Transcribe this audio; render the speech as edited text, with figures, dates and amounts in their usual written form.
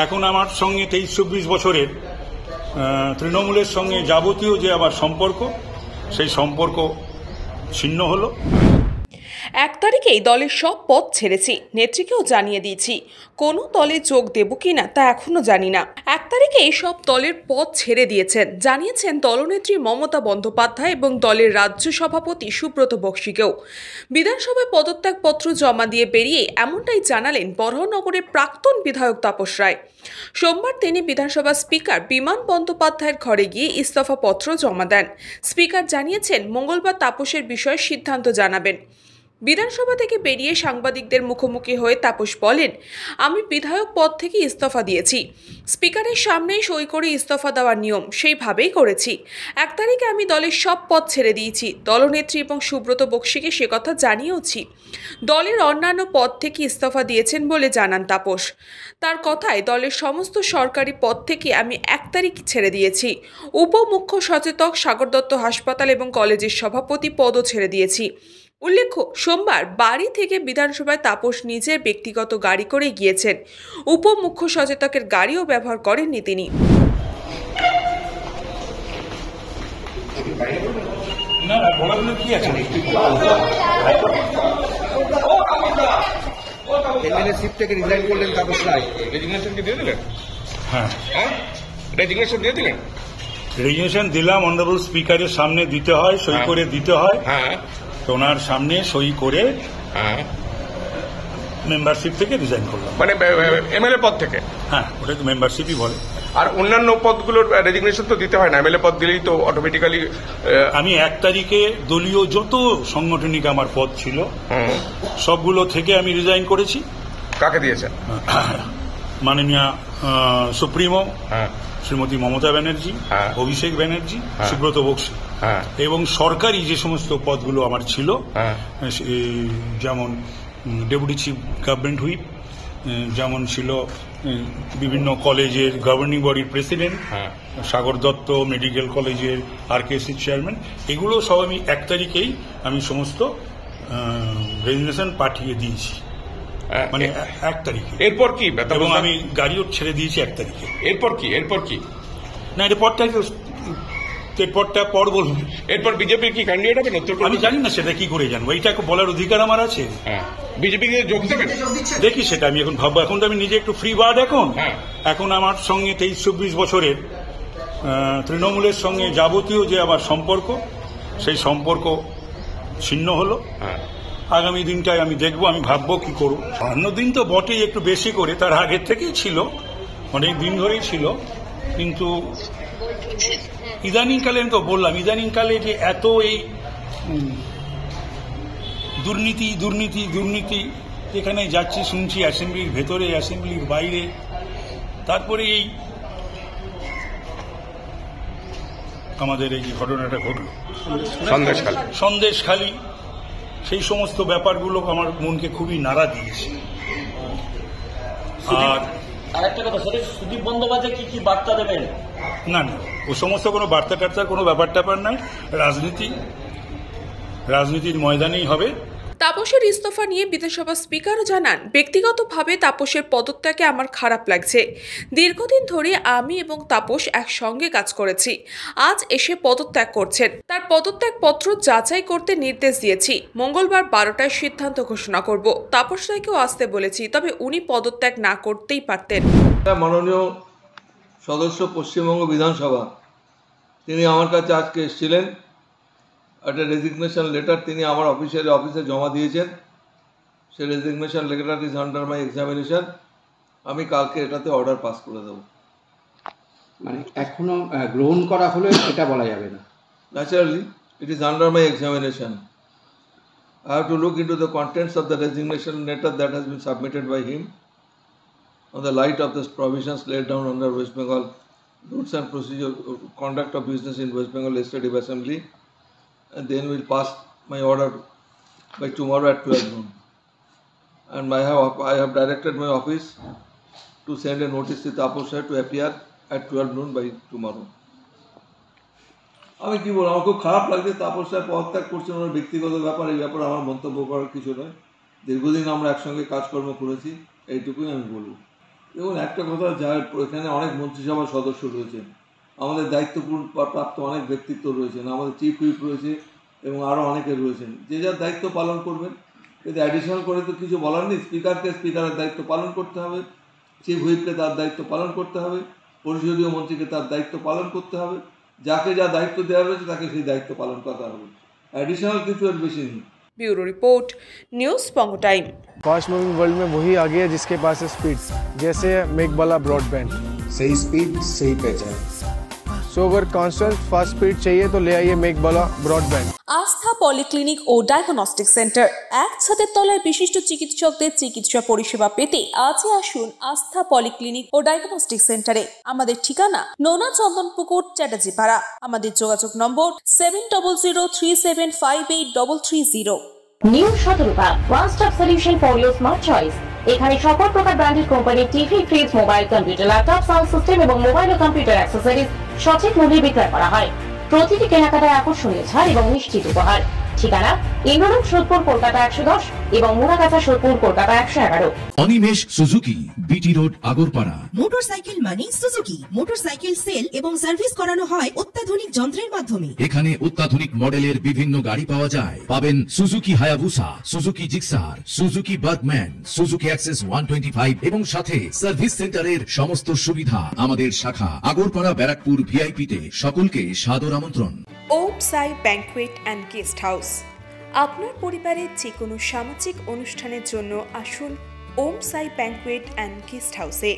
এখন আমার সঙ্গে 23-24 বছরের তৃণমূলের সঙ্গে যাবতীয় যে আমার সম্পর্ক, সেই সম্পর্ক ছিন্ন হলো। 1 তারিখেই দলের সব পদ ছেড়েছি, নেত্রীকেও জানিয়ে দিয়েছি। কোনো দলে যোগ দেব কিনা তা এখনো জানি না। 1 তারিখেই সব দলের পদ ছেড়ে দিয়েছেন জানিয়েছেন দলনেত্রী মমতা বন্দ্যোপাধ্যায় এবং দলের রাজ্য সভাপতি সুব্রত বক্সিকেও। বিধানসভায় পদত্যাগপত্র জমা দিয়ে বেরিয়ে এমনটাই জানালেন বরাহনগরের প্রাক্তন বিধায়ক তাপস রায়। সোমবার তিনি বিধানসভা স্পিকার বিমান বন্দ্যোপাধ্যায়ের ঘরে গিয়ে ইস্তফাপত্র জমা দেন। স্পিকার জানিয়েছেন মঙ্গলবার তাপসের বিষয়ে সিদ্ধান্ত জানাবেন। বিধানসভা থেকে বেরিয়ে সাংবাদিকদের মুখোমুখি হয়ে তাপস বলেন, আমি বিধায়ক পদ থেকে ইস্তফা দিয়েছি। স্পিকারের সামনেই সই করে ইস্তফা দেওয়ার নিয়ম, সেইভাবেই করেছি। 1 তারিখে আমি দলের সব পদ ছেড়ে দিয়েছি। দলনেত্রী এবং সুব্রত বক্সিকে সে কথা জানিয়েওছি। দলের অন্যান্য পদ থেকে ইস্তফা দিয়েছেন বলে জানান তাপস। তার কথায় দলের সমস্ত সরকারি পদ থেকে আমি 1 তারিখ ছেড়ে দিয়েছি। উপমুখ্য সচেতক, সাগর দত্ত হাসপাতাল এবং কলেজের সভাপতি পদও ছেড়ে দিয়েছি। উল্লেখ্য, সোমবার বাড়ি থেকে বিধানসভায় তাপস নিজের ব্যক্তিগত গাড়ি করে গিয়েছেন। উপমুখ্য সচেতকের গাড়িও ব্যবহার করেননি তিনি। রেজিগনেশন দিলাম, অনারেবল স্পিকারের সামনে দিতে হয়, সই করে দিতে হয়। ওনার সামনে সই করে মেম্বারশিপ থেকে রিজাইন করলাম। মানে এমএলএ পদ থেকে? হ্যাঁ, ওটা তো মেম্বারশিপই বলে। আর অন্যান্য পদগুলোর রেজিগনেশন তো দিতে হয় না, এমএলএ পদ দিলেই তো অটোমেটিক্যালি। আমি 1 তারিখে দলীয় যত সাংগঠনিক আমার পদ ছিল সবগুলো থেকে আমি রিজাইন করেছি। কাকে দিয়েছেন? মাননীয় সুপ্রিমো শ্রীমতী মমতা ব্যানার্জি, অভিষেক ব্যানার্জি, সুব্রত বক্সি এবং সরকারি যে সমস্ত পদগুলো আমার ছিল, যেমন ডেপুটি চিফ গভর্নমেন্ট হুইপ, যেমন ছিল বিভিন্ন কলেজের গভর্নিং বডির প্রেসিডেন্ট, সাগর দত্ত মেডিকেল কলেজের আরকেএসসি চেয়ারম্যান, এগুলো সব আমি 1 তারিখেই আমি সমস্ত রেজিগনেশন পাঠিয়ে দিয়েছি। মানে 1 তারিখে। এরপর কি? এবং আমি গাড়িও ছেড়ে দিয়েছি 1 তারিখে। এরপর কি? না, এরপরটা পর বলুন। এরপর বিজেপির কি ক্যান্ডিডেট হবে? আমি জানি না, সেটা কি করে জানবো? এইটা বলার অধিকার আমার আছে। বিজেপিকে যোগ দেবেন? দেখি, সেটা আমি এখন ভাববো। এখন তো আমি নিজে একটু ফ্রি বার্ড। এখন আমার সঙ্গে 23-24 বছরের তৃণমূলের সঙ্গে যাবতীয় যে আমার সম্পর্ক, সেই সম্পর্ক ছিন্ন হলো। আগামী দিনটায় আমি দেখবো, আমি ভাববো কি করবো। অন্যদিন তো বটেই, একটু বেশি করে, তার আগের থেকেই ছিল, অনেক দিন ধরেই ছিল। কিন্তু ইদানিংকালে, আমি তো বললাম, ইদানিংকালে যে এত এই দুর্নীতি যেখানে যাচ্ছি শুনছি, অ্যাসেম্বলির ভেতরে, অ্যাসেম্বলির বাইরে, তারপরে এই আমাদের এই যে ঘটনাটা ঘটল সন্দেশখালী, সেই সমস্ত ব্যাপারগুলো আমার মনকে খুবই নাড়া দিয়েছে। আর আরেকটা কথা, সুদীপ বন্দ্যোপাধ্যায় কি বার্তা দেবেন? না, ও সমস্ত কোনো বার্তা টার্তার কোনো ব্যাপার নাই। রাজনীতির ময়দানেই হবে। তাপসের ইস্তফা নিয়ে বিধানসভা স্পিকারও জানান, ব্যক্তিগতভাবে তাপসের পদত্যাগে আমার খারাপ লাগছে। দীর্ঘদিন ধরে আমি এবং তাপস একসঙ্গে কাজ করেছি। আজ এসে পদত্যাগ করছেন। তার পদত্যাগপত্র যাচাই করতে নির্দেশ দিয়েছি। মঙ্গলবার 12টায় সিদ্ধান্ত ঘোষণা করব। তাপস রায়কেও আসতে বলেছি, তবে উনি পদত্যাগ না করতেই পারতেন। মাননীয় সদস্য পশ্চিমবঙ্গ বিধানসভা, তিনি আমার কাছে আজকে এসেছিলেন। একটা রেজিগনেশন লেটার তিনি আমার অফিসে জমা দিয়েছেন। সেই resignation letter is under my examination. আমি কালকে এটাতে অর্ডার পাস করে দেবো। মানে এখনো গ্রহণ করা হলে এটা বলা যাবে না। Naturally it is under my examination. I have to look into the contents of the resignation letter that has been submitted by him on the light of the provisions laid down under West Bengal Rules and Procedure Conduct of Business in West Bengal Legislative Assembly, and then we'll pass my order by tomorrow at 12 noon. And I have directed my office to send a notice to Taposh Rai to appear at 12 noon by tomorrow. আমি কি বলবো, আমার খুব খারাপ লাগছে। তাপস রায় পদত্যাগ করছেন, ওনার ব্যক্তিগত ব্যাপার, এই ব্যাপারে আমার মন্তব্য করার কিছু নয়। দীর্ঘদিন আমরা একসঙ্গে কাজকর্ম করেছি, এইটুকুই আমি বলব। দেখুন একটা কথা, যার এখানে অনেক মন্ত্রিসভার সদস্য রয়েছেন, আমাদের দায়িত্বপূর্ণ প্রাপ্ত অনেক ব্যক্তিত্ব রয়েছেন, আমাদের চিফ হুইপ রয়েছে এবং আরও অনেকে রয়েছেন, যে যার দায়িত্ব পালন করবেন। কিন্তু অ্যাডিশনাল করে তো কিছু বলার নেই। স্পিকারকে স্পিকারের দায়িত্ব পালন করতে হবে, চিফ হুইপকে তার দায়িত্ব পালন করতে হবে, পরিষদীয় মন্ত্রীকে তার দায়িত্ব পালন করতে হবে, যাকে যা দায়িত্ব দেওয়া রয়েছে তাকে সেই দায়িত্ব পালন করতে হবে। অ্যাডিশনাল কিছু এর বেশি নেই। Bureau report, news Pongo time. Fast moving world में वही आगे है जिसके पास है स्पीड, जैसे मेघबाला ब्रॉडबैंड। सही स्पीड सही पहचान। सो अगर कांस्टेंट फास्ट स्पीड चाहिए तो ले आइए मेघबाला ब्रॉडबैंड। আস্থা পলিক্লিনিক ও ডায়াগনস্টিক সেন্টার, এক ছাদের তলায় বিশিষ্ট চিকিৎসকদের চিকিৎসা পরিষেবা পেতে আজই আসুন আস্থা পলিক্লিনিক ও ডায়াগনস্টিক সেন্টারে। আমাদের ঠিকানা নোনা চন্দনপুকুর, চ্যাটার্জিপাড়া। আমাদের যোগাযোগ নম্বর 7003758330। New Shatarupa, one stop solution for your smart choice. এখানে সকল প্রকার ব্র্যান্ডেড কোম্পানির TV, fridge, mobile, computer, laptop, sound system এবং মোবাইল ও কম্পিউটার অ্যাক্সেসরিজ সঠিক মূল্যে বিক্রয় করা হয়। প্রতিটি কেনাকাটায় আকর্ষণীয় ছাড় এবং নিশ্চিত উপহার। ঠিকানা ইন্দ্রনগর, সোদপুর, কলকাতা 110 এবং Muragachha, Sodepur, Kolkata 111। Animesh Suzuki, BT road, Agarpara. Motorcycle মানে সুজুকি। মোটরসাইকেল সেল এবং সার্ভিস করানো হয় অত্যাধুনিক যন্ত্রের মাধ্যমে। এখানে অত্যাধুনিক মডেলের বিভিন্ন গাড়ি পাওয়া যায়। পাবেন Suzuki Hayabusa, Suzuki Gixxer, Suzuki Bergman, Suzuki access 125 এবং সাথে সার্ভিস সেন্টারের সমস্ত সুবিধা। আমাদের শাখা আগরপাড়া, ব্যারাকপুর ভিআইপি তে। সকলকে সাদর আমন্ত্রণ। ওম সাই ব্যাংকুয়েট অ্যান্ড গেস্ট হাউস। আপনার পরিবারের যে কোনো সামাজিক অনুষ্ঠানের জন্য আসুন ওম সাই ব্যাংকুয়েট অ্যান্ড গেস্ট হাউসে।